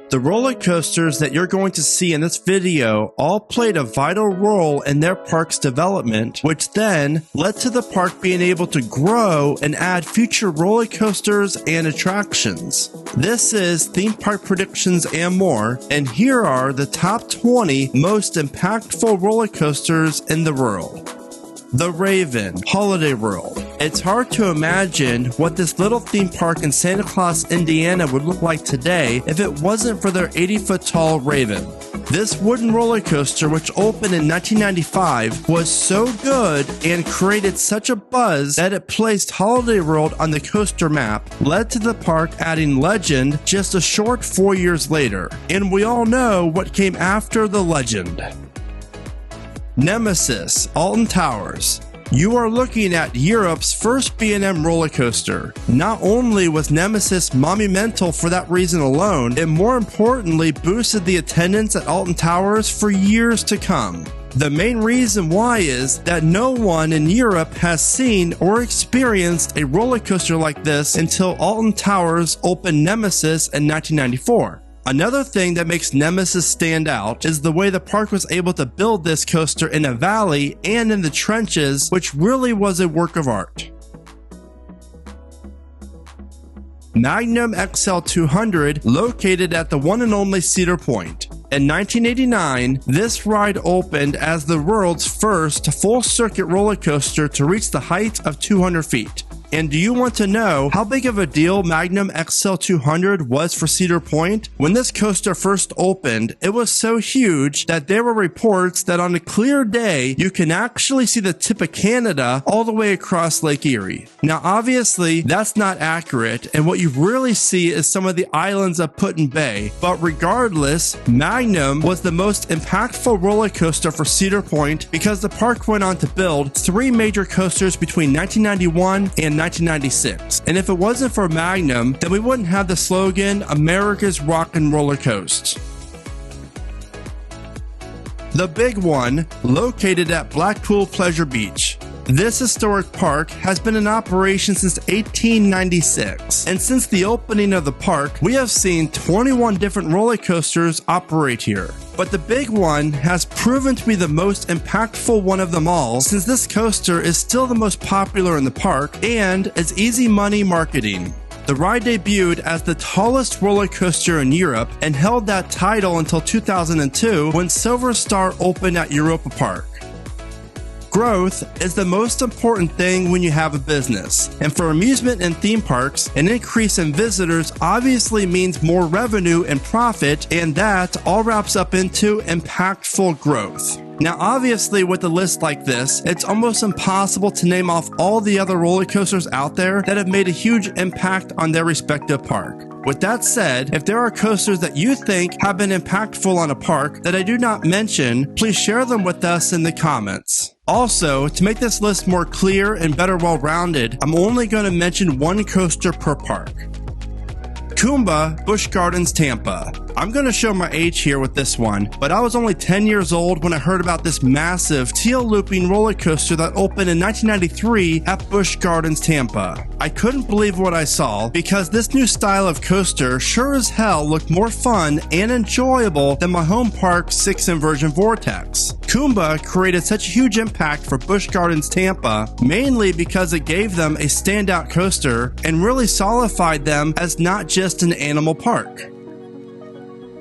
The roller coasters that you're going to see in this video all played a vital role in their park's development, which then led to the park being able to grow and add future roller coasters and attractions. This is Theme Park Predictions and More, and here are the top 20 most impactful roller coasters in the world. The Raven Holiday World. It's hard to imagine what this little theme park in Santa Claus, Indiana would look like today if it wasn't for their 80-foot tall Raven. This wooden roller coaster, which opened in 1995, was so good and created such a buzz that it placed Holiday World on the coaster map, led to the park adding Legend just a short 4 years later. And we all know what came after the Legend. NEMESIS Alton Towers. You are looking at Europe's first B&M roller coaster. Not only was NEMESIS monumental for that reason alone, it more importantly boosted the attendance at Alton Towers for years to come. The main reason why is that no one in Europe has seen or experienced a roller coaster like this until Alton Towers opened NEMESIS in 1994. Another thing that makes NEMESIS stand out is the way the park was able to build this coaster in a valley and in the trenches, which really was a work of art. MAGNUM XL 200, located at the one and only Cedar Point. In 1989, this ride opened as the world's first full-circuit roller coaster to reach the height of 200 feet. And do you want to know how big of a deal MAGNUM XL 200 was for Cedar Point? When this coaster first opened, it was so huge that there were reports that on a clear day, you can actually see the tip of Canada all the way across Lake Erie. Now obviously, that's not accurate, and what you really see is some of the islands of Put-in-Bay. But regardless, MAGNUM was the most impactful roller coaster for Cedar Point because the park went on to build 3 major coasters between 1991 and 1996. And if it wasn't for MAGNUM, then we wouldn't have the slogan, America's Rock and Roller Coast. The Big One, located at Blackpool Pleasure Beach. This historic park has been in operation since 1896, and since the opening of the park, we have seen 21 different roller coasters operate here. But the Big One has proven to be the most impactful one of them all, since this coaster is still the most popular in the park and is easy money marketing. The ride debuted as the tallest roller coaster in Europe and held that title until 2002 when Silver Star opened at Europa Park. Growth is the most important thing when you have a business, and for amusement and theme parks, an increase in visitors obviously means more revenue and profit, and that all wraps up into impactful growth. Now obviously with a list like this, it's almost impossible to name off all the other roller coasters out there that have made a huge impact on their respective park. With that said, if there are coasters that you think have been impactful on a park that I do not mention, please share them with us in the comments. Also, to make this list more clear and better well-rounded, I'm only going to mention one coaster per park. KUMBA Busch Gardens Tampa. I'm going to show my age here with this one, but I was only 10 years old when I heard about this massive teal looping roller coaster that opened in 1993 at Busch Gardens Tampa. I couldn't believe what I saw because this new style of coaster sure as hell looked more fun and enjoyable than my home park's 6-inversion Vortex. KUMBA created such a huge impact for Busch Gardens Tampa, mainly because it gave them a standout coaster and really solidified them as not just an animal park.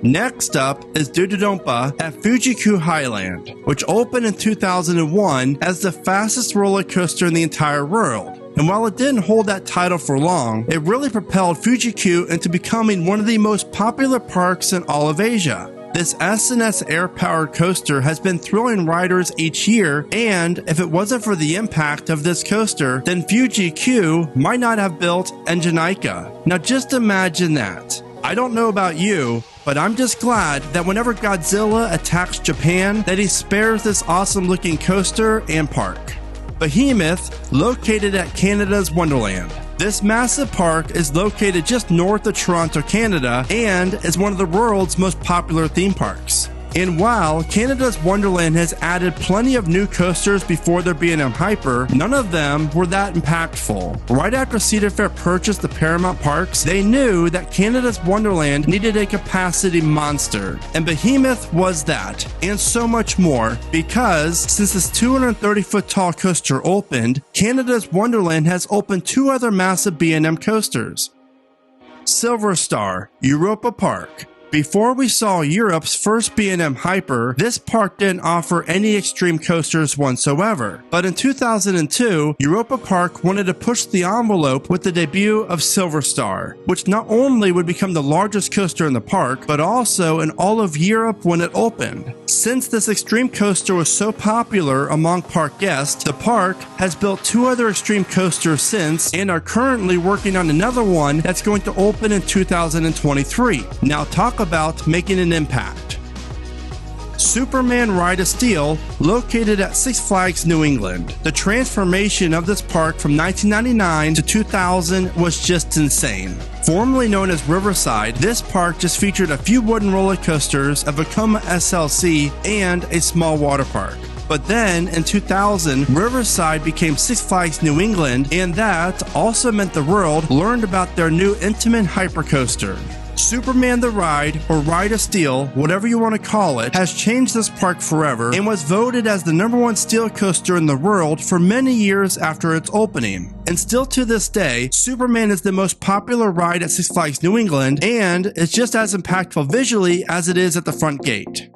Next up is DO-DODONPA at FUJI-Q HIGHLAND, which opened in 2001 as the fastest roller coaster in the entire world. And while it didn't hold that title for long, it really propelled FUJI-Q into becoming one of the most popular parks in all of Asia. This S&S air-powered coaster has been thrilling riders each year, and if it wasn't for the impact of this coaster, then FUJI-Q might not have built Engineika. Now just imagine that. I don't know about you, but I'm just glad that whenever Godzilla attacks Japan, that he spares this awesome looking coaster and park. BEHEMOTH, located at Canada's Wonderland. This massive park is located just north of Toronto, Canada, and is one of the world's most popular theme parks. And while Canada's Wonderland has added plenty of new coasters before their B&M Hyper, none of them were that impactful. Right after Cedar Fair purchased the Paramount Parks, they knew that Canada's Wonderland needed a capacity monster, and Behemoth was that, and so much more, because since this 230-foot tall coaster opened, Canada's Wonderland has opened two other massive B&M coasters. Silver Star, Europa Park. Before we saw Europe's first B&M Hyper, this park didn't offer any extreme coasters whatsoever. But in 2002, Europa Park wanted to push the envelope with the debut of Silver Star, which not only would become the largest coaster in the park, but also in all of Europe when it opened. Since this extreme coaster was so popular among park guests, the park has built two other extreme coasters since and are currently working on another one that's going to open in 2023. Now talk about making an impact. Superman Ride of Steel, located at Six Flags New England. The transformation of this park from 1999 to 2000 was just insane. Formerly known as Riverside, this park just featured a few wooden roller coasters, a Vekoma SLC, and a small water park. But then, in 2000, Riverside became Six Flags New England, and that also meant the world learned about their new Intamin hypercoaster. Superman the Ride, or Ride of Steel, whatever you want to call it, has changed this park forever and was voted as the #1 steel coaster in the world for many years after its opening. And still to this day, Superman is the most popular ride at Six Flags New England, and it's just as impactful visually as it is at the front gate.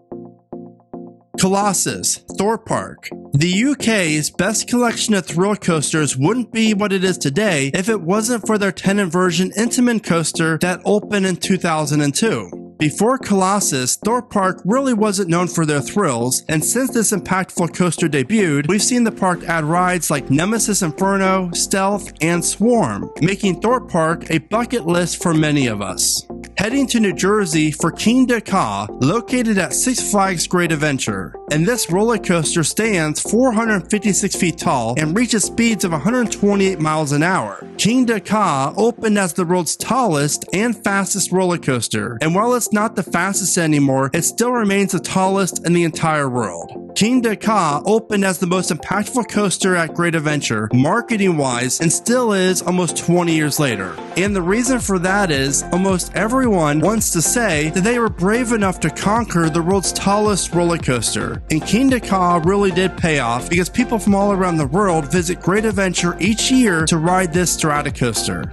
Colossus, Thorpe Park. The UK's best collection of thrill coasters wouldn't be what it is today if it wasn't for their tenant version Intamin coaster that opened in 2002. Before Colossus, Thorpe Park really wasn't known for their thrills, and since this impactful coaster debuted, we've seen the park add rides like Nemesis Inferno, Stealth, and Swarm, making Thorpe Park a bucket list for many of us. Heading to New Jersey for KINGDA, located at Six Flags Great Adventure. And this roller coaster stands 456 feet tall and reaches speeds of 128 miles an hour. KINGDA opened as the world's tallest and fastest roller coaster, and while it's not the fastest anymore, it still remains the tallest in the entire world. KINGDA opened as the most impactful coaster at Great Adventure, marketing-wise, and still is almost 20 years later. And the reason for that is, almost everyone wants to say that they were brave enough to conquer the world's tallest roller coaster. And KINGDA really did pay off because people from all around the world visit Great Adventure each year to ride this Stratocoaster.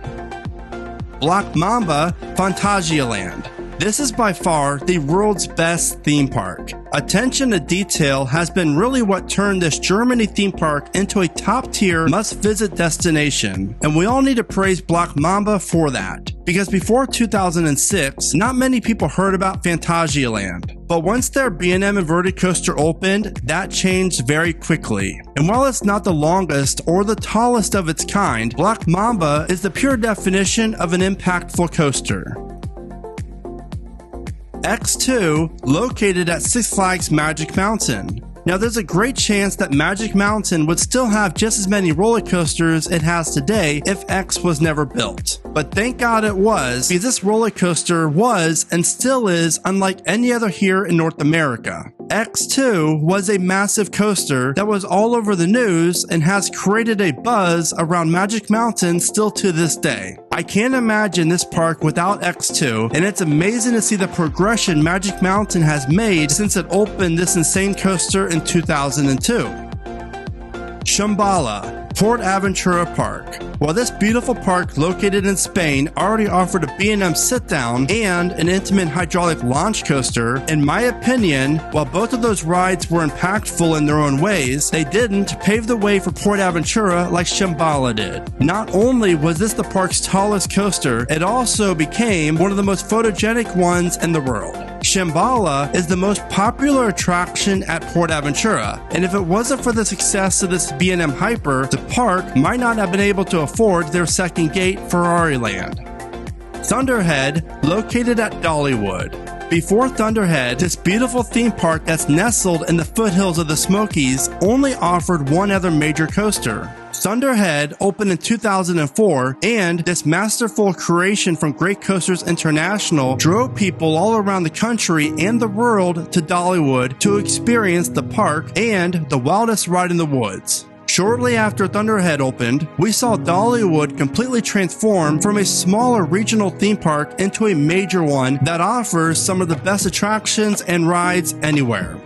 Black Mamba, PHANTASIALAND. This is by far the world's best theme park. Attention to detail has been really what turned this Germany theme park into a top-tier must-visit destination, and we all need to praise Black Mamba for that. Because before 2006, not many people heard about PHANTASIALAND. But once their B&M inverted coaster opened, that changed very quickly. And while it's not the longest or the tallest of its kind, Black Mamba is the pure definition of an impactful coaster. X2, located at Six Flags Magic Mountain. Now there's a great chance that Magic Mountain would still have just as many roller coasters it has today if X was never built. But thank God it was, because this roller coaster was and still is unlike any other here in North America. X2 was a massive coaster that was all over the news and has created a buzz around Magic Mountain still to this day. I can't imagine this park without X2, and it's amazing to see the progression Magic Mountain has made since it opened this insane coaster in 2002. SHAMBHALA, Port Aventura Park. While this beautiful park located in Spain already offered a B&M sit-down and an Intamin hydraulic launch coaster, in my opinion, while both of those rides were impactful in their own ways, they didn't pave the way for Port Aventura like SHAMBHALA did. Not only was this the park's tallest coaster, it also became one of the most photogenic ones in the world. SHAMBHALA is the most popular attraction at Port Aventura, and if it wasn't for the success of this B&M Hyper, the park might not have been able to afford their second gate, Ferrariland. Thunderhead, located at Dollywood. Before Thunderhead, this beautiful theme park that's nestled in the foothills of the Smokies only offered one other major coaster. Thunderhead opened in 2004, and this masterful creation from Great Coasters International drove people all around the country and the world to Dollywood to experience the park and the wildest ride in the woods. Shortly after Thunderhead opened, we saw Dollywood completely transform from a smaller regional theme park into a major one that offers some of the best attractions and rides anywhere.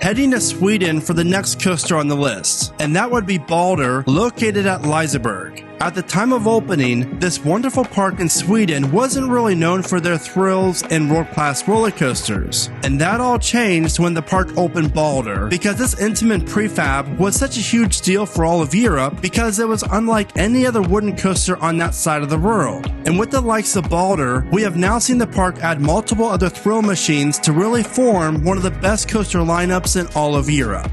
Heading to Sweden for the next coaster on the list, and that would be Balder, located at Liseberg. At the time of opening, this wonderful park in Sweden wasn't really known for their thrills and world-class roller coasters. And that all changed when the park opened Balder, because this intimate prefab was such a huge deal for all of Europe because it was unlike any other wooden coaster on that side of the world. And with the likes of Balder, we have now seen the park add multiple other thrill machines to really form one of the best coaster lineups in all of Europe.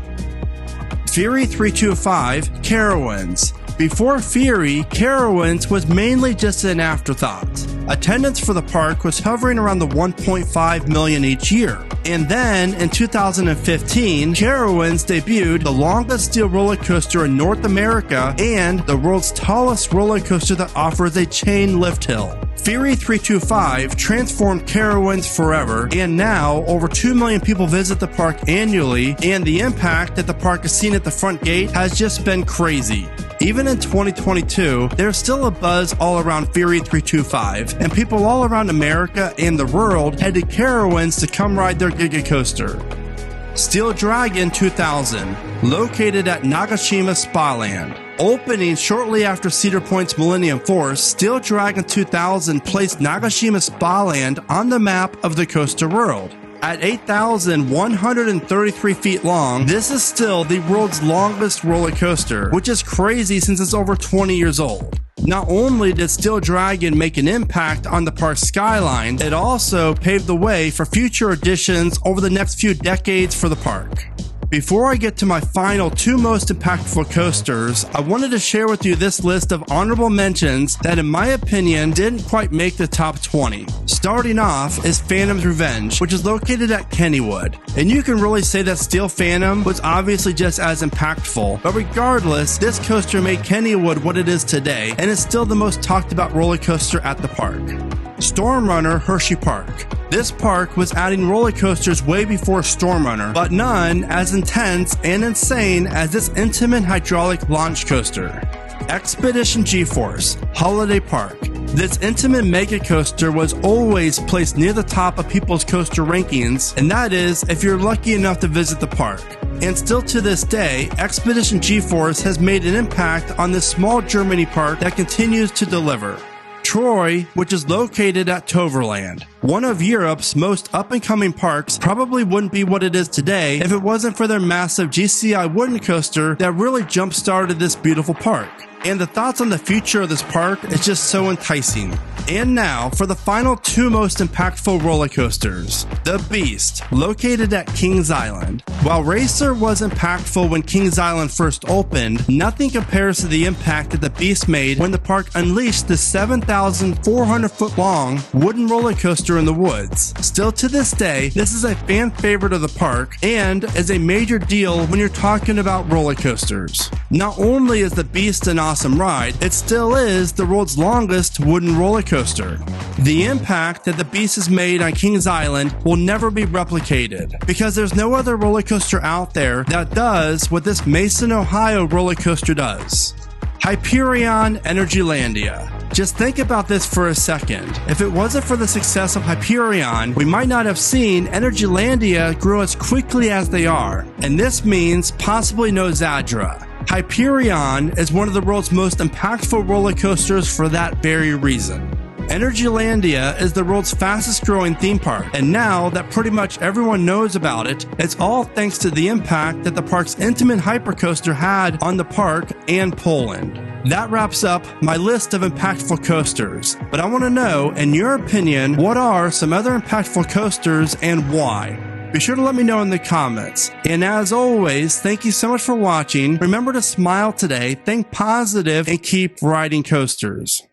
Fury 325 Carowinds. Before Fury, Carowinds was mainly just an afterthought. Attendance for the park was hovering around the 1.5 million each year. And then, in 2015, Carowinds debuted the longest steel roller coaster in North America and the world's tallest roller coaster that offers a chain lift hill. Fury 325 transformed Carowinds forever, and now over 2 million people visit the park annually, and the impact that the park has seen at the front gate has just been crazy. Even in 2022, there's still a buzz all around Fury 325, and people all around America and the world head to Carowinds to come ride their Giga Coaster. Steel Dragon 2000, located at Nagashima SPALAND. Opening shortly after Cedar Point's Millennium Force, Steel Dragon 2000 placed Nagashima SPALAND on the map of the coaster world. At 8,133 feet long, this is still the world's longest roller coaster, which is crazy since it's over 20 years old. Not only did Steel Dragon make an impact on the park's skyline, it also paved the way for future additions over the next few decades for the park. Before I get to my final two most impactful coasters, I wanted to share with you this list of honorable mentions that in my opinion didn't quite make the top 20. Starting off is Phantom's Revenge, which is located at Kennywood. And you can really say that Steel Phantom was obviously just as impactful, but regardless, this coaster made Kennywood what it is today and is still the most talked about roller coaster at the park. Storm Runner HERSHEYPARK. This park was adding roller coasters way before Storm Runner, but none as intense and insane as this intimate hydraulic launch coaster. Expedition GeForce Holiday Park. This intimate mega coaster was always placed near the top of people's coaster rankings, and that is if you're lucky enough to visit the park. And still to this day, Expedition GeForce has made an impact on this small Germany park that continues to deliver. Troy, which is located at Toverland. One of Europe's most up-and-coming parks, probably wouldn't be what it is today if it wasn't for their massive GCI wooden coaster that really jump-started this beautiful park. And the thoughts on the future of this park is just so enticing. And now, for the final two most impactful roller coasters. The Beast, located at Kings Island. While Racer was impactful when Kings Island first opened, nothing compares to the impact that the Beast made when the park unleashed the 7,400-foot-long wooden roller coaster in the woods. Still to this day, this is a fan favorite of the park and is a major deal when you're talking about roller coasters. Not only is the Beast an awesome ride, it still is the world's longest wooden roller coaster. The impact that the Beast has made on Kings Island will never be replicated because there's no other roller coaster out there that does what this Mason, Ohio roller coaster does. Hyperion Energylandia. Just think about this for a second. If it wasn't for the success of Hyperion, we might not have seen Energylandia grow as quickly as they are. And this means possibly no Zadra. Hyperion is one of the world's most impactful roller coasters for that very reason. Energylandia is the world's fastest growing theme park, and now that pretty much everyone knows about it, it's all thanks to the impact that the park's intimate hypercoaster had on the park and Poland. That wraps up my list of impactful coasters, but I want to know, in your opinion, what are some other impactful coasters and why? Be sure to let me know in the comments. And as always, thank you so much for watching. Remember to smile today, think positive, and keep riding coasters.